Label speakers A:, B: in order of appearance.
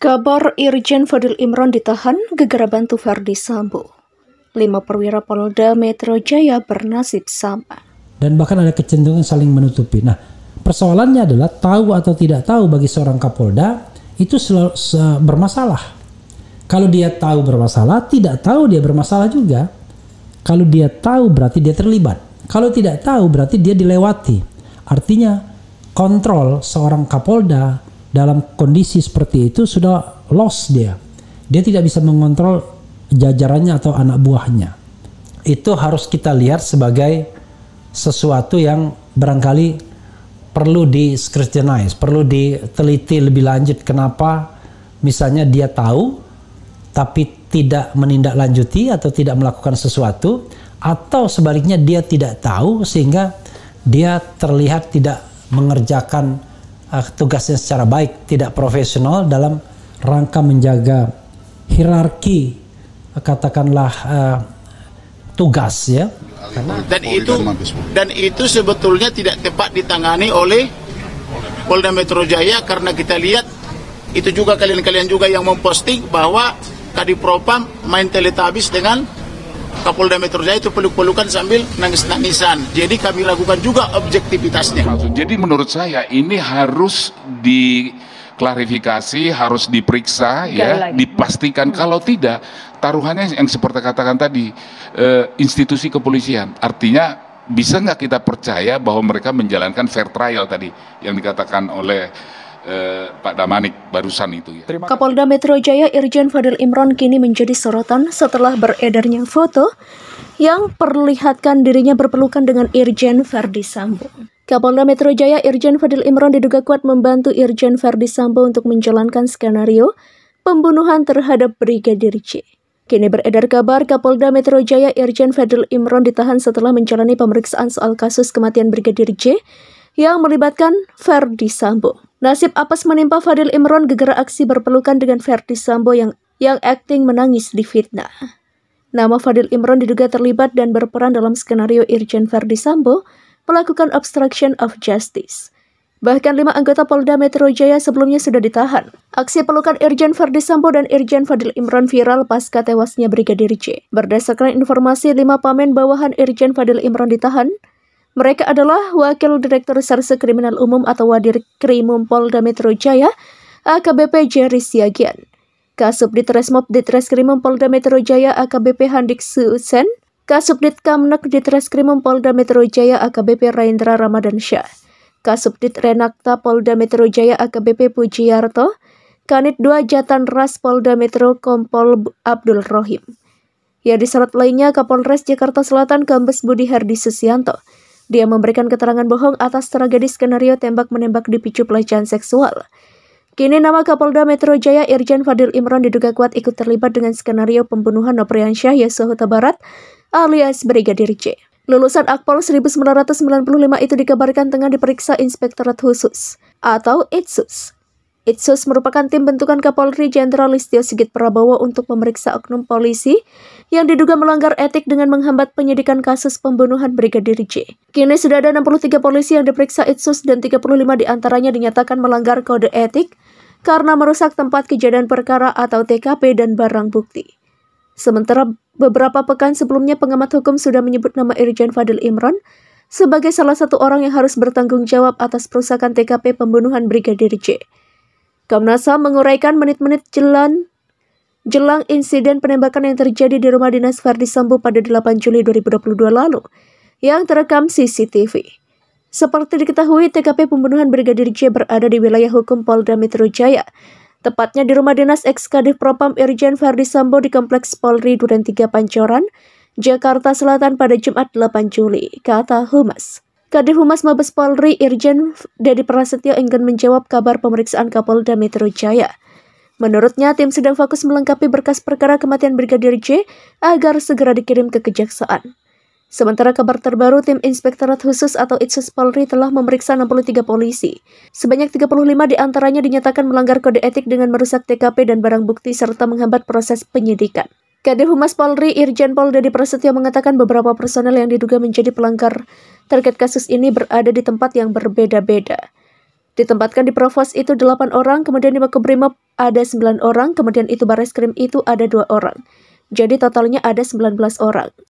A: Kabar Irjen Fadil Imron ditahan gegara bantu Verdi Sambo. 5 perwira Polda Metro Jaya bernasib sama.
B: Dan bahkan ada kecenderungan saling menutupi. Nah, persoalannya adalah tahu atau tidak tahu bagi seorang Kapolda itu bermasalah. Kalau dia tahu bermasalah, tidak tahu dia bermasalah juga. Kalau dia tahu berarti dia terlibat. Kalau tidak tahu berarti dia dilewati. Artinya kontrol seorang Kapolda dalam kondisi seperti itu sudah lost dia. Dia tidak bisa mengontrol jajarannya atau anak buahnya. Itu harus kita lihat sebagai sesuatu yang barangkali perlu di-scrutinize, perlu diteliti lebih lanjut. Kenapa misalnya dia tahu tapi tidak menindaklanjuti atau tidak melakukan sesuatu, atau sebaliknya dia tidak tahu sehingga dia terlihat tidak mengerjakan tugasnya secara baik, tidak profesional dalam rangka menjaga hierarki, katakanlah tugas ya.
C: Dan itu sebetulnya tidak tepat ditangani oleh Polda Metro Jaya, karena kita lihat itu juga kalian juga yang memposting bahwa Kadipropam main teletabis dengan Kapolda Metro Jaya, itu peluk-pelukan sambil nangis-nangisan. Jadi kami ragukan juga objektivitasnya.
D: Jadi menurut saya ini harus diklarifikasi, harus diperiksa, ya, dipastikan. Kalau tidak, taruhannya yang seperti katakan tadi, institusi kepolisian. Artinya bisa nggak kita percaya bahwa mereka menjalankan fair trial tadi yang dikatakan oleh Pak Damanik barusan itu ya.
A: Kapolda Metro Jaya Irjen Fadil Imron kini menjadi sorotan setelah beredarnya foto yang perlihatkan dirinya berpelukan dengan Irjen Verdi Sambo. Kapolda Metro Jaya Irjen Fadil Imron diduga kuat membantu Irjen Verdi Sambo untuk menjalankan skenario pembunuhan terhadap Brigadir J. Kini beredar kabar Kapolda Metro Jaya Irjen Fadil Imron ditahan setelah menjalani pemeriksaan soal kasus kematian Brigadir J yang melibatkan Verdi Sambo. Nasib apes menimpa Fadil Imron gegara aksi berpelukan dengan Verdi Sambo yang akting menangis di fitnah. Nama Fadil Imron diduga terlibat dan berperan dalam skenario Irjen Verdi Sambo melakukan obstruction of justice. Bahkan 5 anggota Polda Metro Jaya sebelumnya sudah ditahan. Aksi pelukan Irjen Verdi Sambo dan Irjen Fadil Imron viral pasca tewasnya Brigadir J. Berdasarkan informasi 5 pamen bawahan Irjen Fadil Imron ditahan. Mereka adalah Wakil Direktur Reserse Kriminal Umum atau Wadikrimum Polda Metro Jaya, AKBP Jerry Siagian, Kasubdit Resmob Ditreskrimum Polda Metro Jaya, AKBP Handik Suusen, Kasubdit Kamnek Ditreskrimum Polda Metro Jaya, AKBP Raindra Ramadan Syah, Kasubdit Renakta Polda Metro Jaya, AKBP Pujiyarto, Kanit 2 Jatan Ras Polda Metro Kompol Abdul Rohim. Ya, di syarat lainnya Kapolres Jakarta Selatan Kombes Budi Hardi Susianto. Dia memberikan keterangan bohong atas tragedi skenario tembak-menembak dipicu pelecehan seksual. Kini nama Kapolda Metro Jaya Irjen Fadil Imron diduga kuat ikut terlibat dengan skenario pembunuhan Nopriansyah Yosua Huta Barat alias Brigadir J. Lulusan Akpol 1995 itu dikabarkan tengah diperiksa Inspektorat Khusus atau ITSUS. ITSUS merupakan tim bentukan Kapolri Jenderal Listio Sigit Prabowo untuk memeriksa oknum polisi yang diduga melanggar etik dengan menghambat penyidikan kasus pembunuhan Brigadir J. Kini sudah ada 63 polisi yang diperiksa ITSUS dan 35 diantaranya dinyatakan melanggar kode etik karena merusak tempat kejadian perkara atau TKP dan barang bukti. Sementara beberapa pekan sebelumnya pengamat hukum sudah menyebut nama Irjen Fadil Imron sebagai salah satu orang yang harus bertanggung jawab atas perusakan TKP pembunuhan Brigadir J. Komnas HAM menguraikan menit-menit jelang insiden penembakan yang terjadi di rumah dinas Verdi Sambo pada 8 Juli 2022 lalu yang terekam CCTV. Seperti diketahui, TKP pembunuhan Brigadir J berada di wilayah hukum Polda Metro Jaya, tepatnya di rumah dinas ex-Kadif Propam Irjen Verdi Sambo di Kompleks Polri Duren 3 Pancoran, Jakarta Selatan pada Jumat 8 Juli, kata Humas. Kadif Humas Mabes Polri Irjen Dedi Prasetyo enggan menjawab kabar pemeriksaan Kapolda Metro Jaya. Menurutnya, tim sedang fokus melengkapi berkas perkara kematian Brigadir J agar segera dikirim ke Kejaksaan. Sementara kabar terbaru, tim Inspektorat Khusus atau ITSUS Polri telah memeriksa 63 polisi. Sebanyak 35 diantaranya dinyatakan melanggar kode etik dengan merusak TKP dan barang bukti serta menghambat proses penyidikan. Kadif Humas Polri Irjen Pol Dedi Prasetyo mengatakan beberapa personel yang diduga menjadi pelanggar terkait kasus ini berada di tempat yang berbeda-beda. Ditempatkan di Provos itu 8 orang, kemudian di Makobrimob ada 9 orang, kemudian itu Barreskrim itu ada 2 orang. Jadi totalnya ada 19 orang.